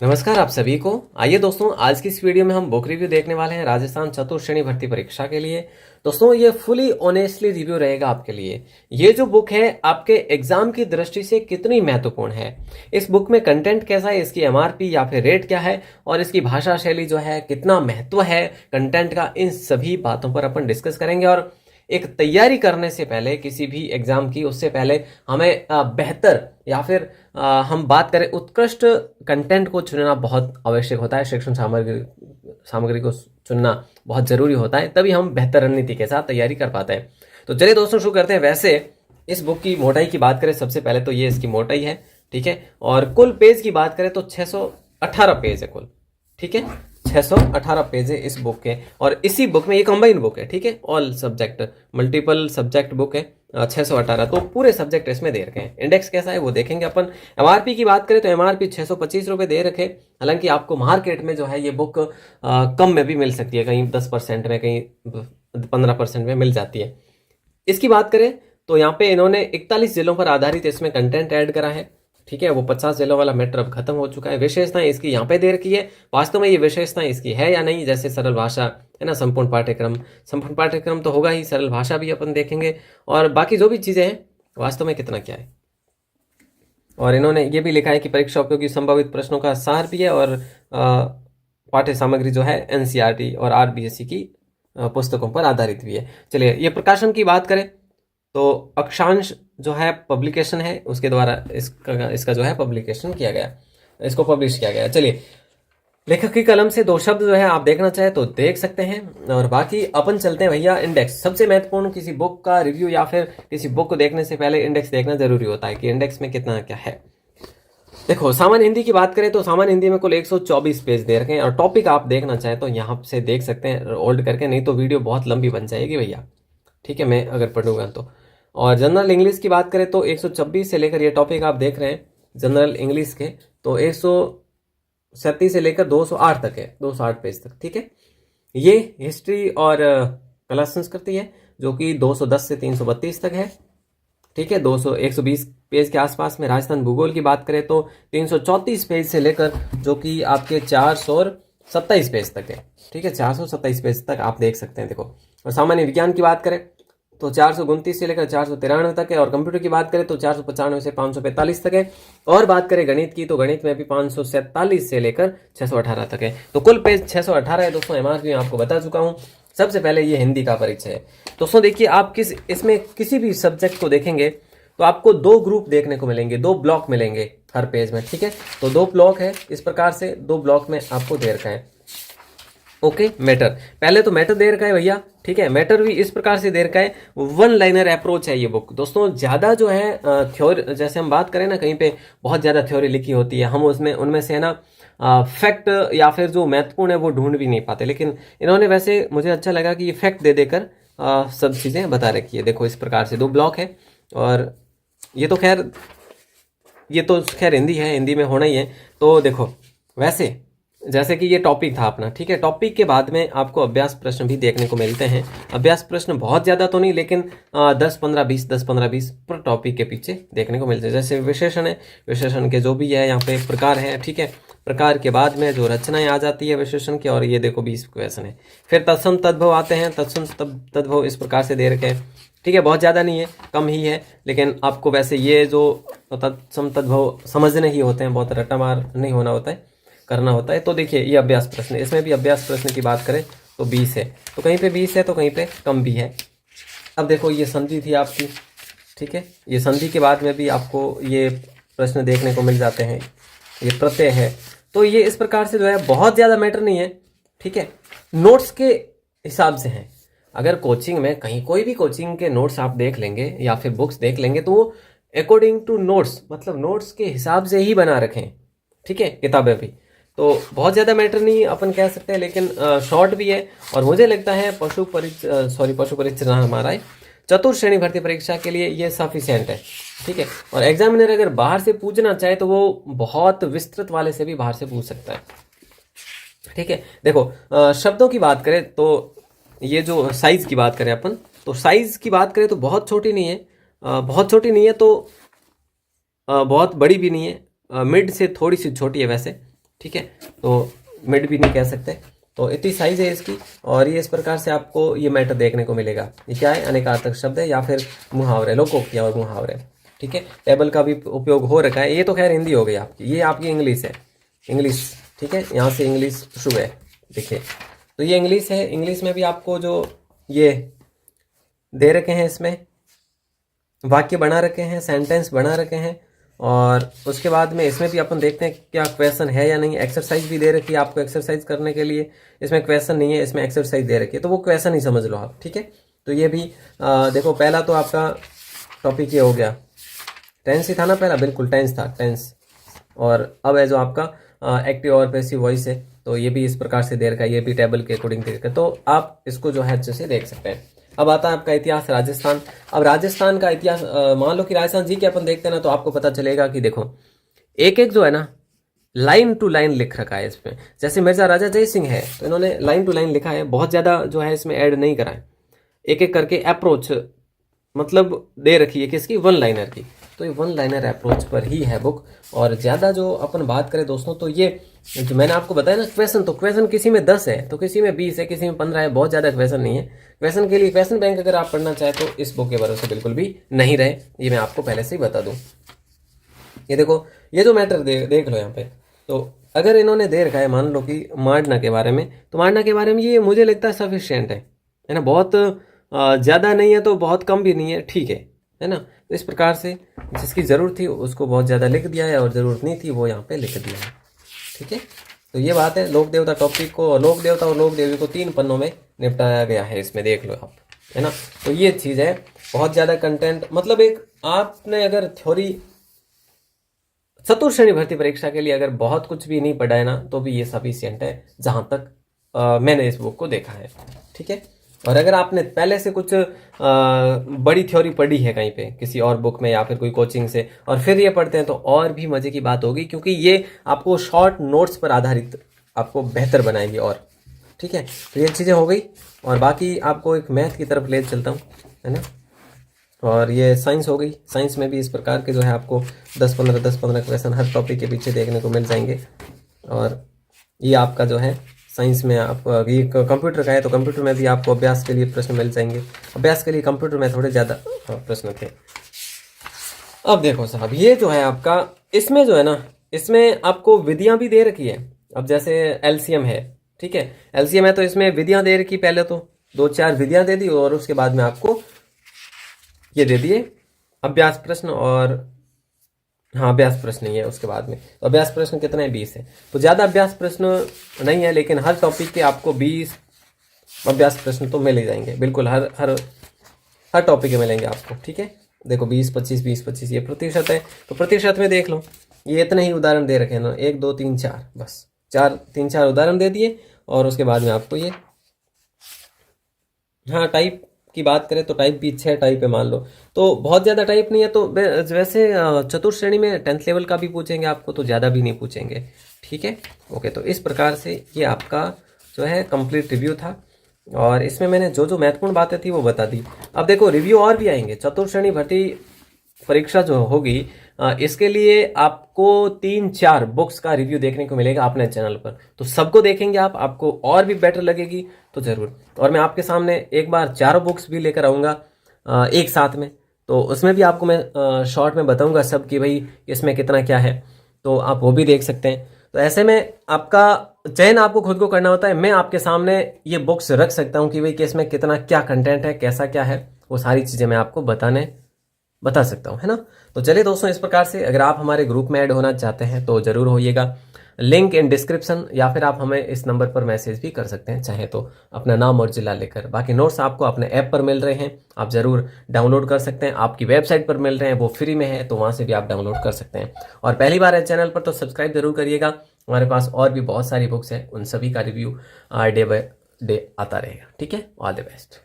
नमस्कार आप सभी को। आइए दोस्तों, आज की इस वीडियो में हम बुक रिव्यू देखने वाले हैं राजस्थान चतुर्थ श्रेणी भर्ती परीक्षा के लिए। दोस्तों ये फुली ऑनेस्टली रिव्यू रहेगा आपके लिए। ये जो बुक है आपके एग्जाम की दृष्टि से कितनी महत्वपूर्ण है, इस बुक में कंटेंट कैसा है, इसकी एमआरपी या फिर रेट क्या है और इसकी भाषा शैली जो है कितना महत्व है कंटेंट का, इन सभी बातों पर अपन डिस्कस करेंगे। और एक तैयारी करने से पहले किसी भी एग्जाम की, उससे पहले हमें बेहतर या फिर हम बात करें उत्कृष्ट कंटेंट को चुनना बहुत आवश्यक होता है। शिक्षण सामग्री को चुनना बहुत जरूरी होता है, तभी हम बेहतर रणनीति के साथ तैयारी कर पाते हैं। तो चलिए दोस्तों शुरू करते हैं। वैसे इस बुक की मोटाई की बात करें, सबसे पहले तो ये इसकी मोटाई है, ठीक है। और कुल पेज की बात करें तो 618 पेज है कुल, ठीक है। 618 पेज है इस बुक के। और इसी बुक में ये कंबाइन बुक है, ठीक है, all subject multiple subject book है। 618 तो पूरे सब्जेक्ट इसमें दे रखे हैं। इंडेक्स कैसा है वो देखेंगे अपन। एमआरपी की बात करें तो एमआरपी 625 रुपये दे रखे। हालांकि आपको मार्केट में जो है ये बुक कम में भी मिल सकती है, कहीं 10% में, कहीं 15% में मिल जाती है। इसकी बात करें तो यहाँ पे इन्होंने 41 जिलों पर आधारित इसमें कंटेंट ऐड करा है, ठीक है। वो 50 जिलों वाला मैटर अब खत्म हो चुका है। विशेषताएं इसकी यहाँ पे दे रखी है, वास्तव में ये विशेषताएं इसकी है या नहीं, जैसे सरल भाषा है ना, संपूर्ण पाठ्यक्रम तो होगा ही, सरल भाषा भी अपन देखेंगे और बाकी जो भी चीजें हैं वास्तव में कितना क्या है। और इन्होंने ये भी लिखा है कि परीक्षा उपयोगी संभावित प्रश्नों का सार भी है और पाठ्य सामग्री जो है एनसीईआरटी और आरबीएसई की पुस्तकों पर आधारित भी है। चलिए ये प्रकाशन की बात करें तो अक्षांश जो है पब्लिकेशन है, उसके द्वारा इसका जो है पब्लिकेशन किया गया, इसको पब्लिश किया गया। चलिए लेखक की कलम से दो शब्द जो है आप देखना चाहे तो देख सकते हैं। और बाकी अपन चलते हैं भैया इंडेक्स। सबसे महत्वपूर्ण किसी बुक का रिव्यू या फिर किसी बुक को देखने से पहले इंडेक्स देखना जरूरी होता है कि इंडेक्स में कितना क्या है। देखो सामान्य हिंदी की बात करें तो सामान्य हिंदी में कुल 124 पेज दे रखे हैं। और टॉपिक आप देखना चाहें तो यहाँ से देख सकते हैं होल्ड करके, नहीं तो वीडियो बहुत लंबी बन जाएगी भैया, ठीक है, मैं अगर पढ़ूंगा तो। और जनरल इंग्लिश की बात करें तो 126 से लेकर, ये टॉपिक आप देख रहे हैं जनरल इंग्लिश के, तो 137 से लेकर 208 तक है, 208 पेज तक, ठीक है। ये हिस्ट्री और कला संस्कृति है जो कि 210 से 332 तक है, ठीक है। 120 पेज के आसपास में। राजस्थान भूगोल की बात करें तो 334 पेज से लेकर जो कि आपके 427 पेज तक है, ठीक है, 427 पेज तक आप देख सकते हैं। देखो, और सामान्य विज्ञान की बात करें तो 429 से लेकर 493 तक है। और कंप्यूटर की बात करें तो 495 से 545 तक है। और बात करें गणित की तो गणित में भी 547 से लेकर 618 तक है। तो कुल पेज 618 है दोस्तों। एमआरपी मैं आपको बता चुका हूं। सबसे पहले ये हिंदी का परिचय है दोस्तों। देखिए आप इसमें किसी भी सब्जेक्ट को देखेंगे तो आपको दो ग्रुप देखने को मिलेंगे, दो ब्लॉक मिलेंगे हर पेज में, ठीक है। तो दो ब्लॉक है इस प्रकार से, दो ब्लॉक में आपको दे रखा है। ओके, मैटर पहले तो मैटर दे रखा है भैया, ठीक है। मैटर भी इस प्रकार से दे रखा है, वन लाइनर अप्रोच है ये बुक दोस्तों। ज्यादा जो है थ्योरी, जैसे हम बात करें ना, कहीं पे बहुत ज्यादा थ्योरी लिखी होती है, हम उसमें उनमें से है ना फैक्ट या फिर जो महत्वपूर्ण है वो ढूंढ भी नहीं पाते। लेकिन इन्होंने वैसे मुझे अच्छा लगा कि ये फैक्ट दे देकर सब चीजें बता रखी है। देखो इस प्रकार से दो ब्लॉक है। और ये तो खैर हिंदी है, हिंदी में होना ही है। तो देखो वैसे जैसे कि ये टॉपिक था अपना, ठीक है। टॉपिक के बाद में आपको अभ्यास प्रश्न भी देखने को मिलते हैं। अभ्यास प्रश्न बहुत ज्यादा तो नहीं, लेकिन 10-15-20 पर टॉपिक के पीछे देखने को मिलते हैं। जैसे विशेषण है, विशेषण के जो भी है यहाँ पे प्रकार है, ठीक है। प्रकार के बाद में जो रचनाएं आ जाती है विशेषण की, और ये देखो 20 क्वेश्चन है। फिर तत्सम तद्भव आते हैं। तत्सम तद्भव इस प्रकार से दे रखे हैं, ठीक है। बहुत ज्यादा नहीं है, कम ही है, लेकिन आपको वैसे ये जो तत्सम तद्भव समझने ही होते हैं, बहुत रट्टामार नहीं होना होता है, करना होता है। तो देखिए ये अभ्यास प्रश्न, इसमें भी अभ्यास प्रश्न की बात करें तो 20 है, तो कहीं पे 20 है तो कहीं पे कम भी है। अब देखो ये संधि थी आपकी, ठीक है। ये संधि के बाद में भी आपको ये प्रश्न देखने को मिल जाते हैं। ये प्रत्यय है, तो ये इस प्रकार से जो है बहुत ज्यादा मैटर नहीं है, ठीक है। नोट्स के हिसाब से है। अगर कोचिंग में कहीं कोई भी कोचिंग के नोट्स आप देख लेंगे या फिर बुक्स देख लेंगे तो वो अकॉर्डिंग टू नोट्स, मतलब नोट्स के हिसाब से ही बना रखें, ठीक है, किताबें भी। तो बहुत ज़्यादा मैटर नहीं अपन कह सकते हैं, लेकिन शॉर्ट भी है। और मुझे लगता है पशु परीक्षा हमारा है, चतुर्थ श्रेणी भर्ती परीक्षा के लिए ये सफिशियंट है, ठीक है। और एग्जामिनर अगर बाहर से पूछना चाहे तो वो बहुत विस्तृत वाले से भी बाहर से पूछ सकता है, ठीक है। देखो शब्दों की बात करें तो ये जो साइज की बात करें अपन, तो साइज की बात करें तो बहुत छोटी नहीं है, बहुत छोटी नहीं है तो बहुत बड़ी भी नहीं है, मिड से थोड़ी सी छोटी है वैसे, ठीक है, तो मिड भी नहीं कह सकते। तो इतनी साइज है इसकी, और ये इस प्रकार से आपको ये मैटर देखने को मिलेगा। ये क्या है, अनेकार्थक शब्द है या फिर मुहावरे, लोकोक्तियाँ और मुहावरे। ठीक है, टेबल का भी उपयोग हो रखा है। ये तो खैर हिंदी हो गई आपकी, ये आपकी इंग्लिश है, इंग्लिश। ठीक है, यहाँ से इंग्लिश शुरू है, देखिए। तो ये इंग्लिश है, इंग्लिश में भी आपको जो ये दे रखे हैं, इसमें वाक्य बना रखे हैं, सेंटेंस बना रखे हैं, और उसके बाद में इसमें भी अपन देखते हैं क्या क्वेश्चन है या नहीं। एक्सरसाइज भी दे रखी है आपको एक्सरसाइज करने के लिए। इसमें क्वेश्चन नहीं है, इसमें एक्सरसाइज दे रखी है, तो वो क्वेश्चन ही समझ लो आप। ठीक है, तो ये भी देखो, पहला तो आपका टॉपिक ये हो गया, टेंस ही था ना पहला, बिल्कुल टेंस था, टेंस। और अब है जो आपका एक्टिव और पैसिव वॉइस है, तो ये भी इस प्रकार से दे रखा है, ये भी टेबल के अकॉर्डिंग दे रखा है, तो आप इसको जो है अच्छे से देख सकते हैं। अब आता है आपका इतिहास, राजस्थान। अब राजस्थान का इतिहास, मान लो कि राजस्थान जी के अपन देखते हैं ना, तो आपको पता चलेगा कि देखो एक एक जो है ना लाइन टू लाइन लिख रखा है इसमें। जैसे मिर्जा राजा जय सिंह है, तो इन्होंने लाइन टू लाइन लिखा है, बहुत ज्यादा जो है इसमें ऐड नहीं करा है। एक एक करके अप्रोच मतलब दे रखी है किसकी, वन लाइनर की। तो ये वन लाइनर अप्रोच पर ही है बुक। और ज़्यादा जो अपन बात करें दोस्तों, तो ये जो मैंने आपको बताया ना क्वेश्चन, तो क्वेश्चन किसी में 10 है, तो किसी में 20 है, किसी में 15 है, बहुत ज़्यादा क्वेश्चन नहीं है। क्वेश्चन के लिए क्वेश्चन बैंक अगर आप पढ़ना चाहें तो इस बुक के भरोसे बिल्कुल भी नहीं रहे, ये मैं आपको पहले से ही बता दूँ। ये देखो, ये जो मैटर देख लो यहाँ पे, तो अगर इन्होंने दे रखा है मान लो कि मार्डना के बारे में, तो मार्डना के बारे में ये मुझे लगता है सफिशियंट है ना, बहुत ज़्यादा नहीं है तो बहुत कम भी नहीं है, ठीक है ना। तो इस प्रकार से जिसकी ज़रूरत थी उसको बहुत ज़्यादा लिख दिया है, और ज़रूरत नहीं थी वो यहाँ पे लिख दिया है। ठीक है, तो ये बात है। लोक देवता टॉपिक को, लोक देवता और लोक देवी को 3 पन्नों में निपटाया गया है, इसमें देख लो आप, है ना। तो ये चीज़ है, बहुत ज़्यादा कंटेंट, मतलब एक आपने अगर थ्योरी चतुर्थ श्रेणी भर्ती परीक्षा के लिए अगर बहुत कुछ भी नहीं पढ़ा है ना, तो भी ये सफिशियंट है जहां तक मैंने इस बुक को देखा है। ठीक है, और अगर आपने पहले से कुछ बड़ी थ्योरी पढ़ी है कहीं पे किसी और बुक में या फिर कोई कोचिंग से, और फिर ये पढ़ते हैं, तो और भी मजे की बात होगी, क्योंकि ये आपको शॉर्ट नोट्स पर आधारित आपको बेहतर बनाएगी। और ठीक है, तो ये चीज़ें हो गई, और बाकी आपको एक मैथ की तरफ ले चलता हूँ, है ना। और ये साइंस हो गई, साइंस में भी इस प्रकार के जो है आपको 10-15 क्वेश्चन हर टॉपिक के पीछे देखने को मिल जाएंगे। और ये आपका जो है साइंस में आप ये कंप्यूटर का है, तो कंप्यूटर में भी आपको अभ्यास के लिए प्रश्न मिल जाएंगे। अभ्यास के लिए कंप्यूटर में थोड़े ज़्यादा प्रश्न थे। अब देखो साहब, ये जो है आपका, इसमें जो है ना, इसमें आपको विधियां भी दे रखी है। अब जैसे एलसीएम है, ठीक है, एलसीएम है, तो इसमें विधियां दे रखी, पहले तो 2-4 विधियां दे दी, और उसके बाद में आपको ये दे दिए अभ्यास प्रश्न, और हाँ अभ्यास प्रश्न ही है उसके बाद में। तो अभ्यास प्रश्न कितने हैं, 20 है। तो ज़्यादा अभ्यास प्रश्न नहीं है, लेकिन हर टॉपिक के आपको 20 अभ्यास प्रश्न तो मिल ही जाएंगे, बिल्कुल हर हर हर टॉपिक के मिलेंगे आपको। ठीक है, देखो 20-25 ये प्रतिशत है, तो प्रतिशत में देख लो, ये इतने ही उदाहरण दे रखे हैं ना, 1 2 3 4, बस 3-4 उदाहरण दे दिए, और उसके बाद में आपको ये, हाँ टाइप की बात करें तो टाइप भी 6 टाइप है मान लो, तो बहुत ज़्यादा टाइप नहीं है। तो वैसे चतुर्थ श्रेणी में 10th लेवल का भी पूछेंगे आपको, तो ज़्यादा भी नहीं पूछेंगे। ठीक है, ओके, तो इस प्रकार से ये आपका जो है कंप्लीट रिव्यू था, और इसमें मैंने जो जो महत्वपूर्ण बातें थी वो बता दी। अब देखो रिव्यू और भी आएंगे, चतुर्थ श्रेणी भर्ती परीक्षा जो होगी इसके लिए आपको 3-4 बुक्स का रिव्यू देखने को मिलेगा अपने चैनल पर, तो सबको देखेंगे आप, आपको और भी बेटर लगेगी तो जरूर। और मैं आपके सामने एक बार 4 बुक्स भी लेकर आऊँगा एक साथ में, तो उसमें भी आपको मैं शॉर्ट में बताऊँगा सब कि भाई इसमें कितना क्या है, तो आप वो भी देख सकते हैं। तो ऐसे में आपका चयन आपको खुद को करना होता है। मैं आपके सामने ये बुक्स रख सकता हूँ कि भाई कि इसमें कितना क्या कंटेंट है, कैसा क्या है, वो सारी चीज़ें मैं आपको बता सकता हूँ, है ना। तो चलिए दोस्तों, इस प्रकार से अगर आप हमारे ग्रुप में ऐड होना चाहते हैं तो ज़रूर होइएगा, लिंक इन डिस्क्रिप्शन, या फिर आप हमें इस नंबर पर मैसेज भी कर सकते हैं चाहे तो अपना नाम और जिला लेकर। बाकी नोट्स आपको अपने ऐप पर मिल रहे हैं, आप ज़रूर डाउनलोड कर सकते हैं, आपकी वेबसाइट पर मिल रहे हैं, वो फ्री में है, तो वहाँ से भी आप डाउनलोड कर सकते हैं। और पहली बार है चैनल पर तो सब्सक्राइब जरूर करिएगा। हमारे पास और भी बहुत सारी बुक्स हैं, उन सभी का रिव्यू डे बाय डे आता रहेगा। ठीक है, ऑल द बेस्ट।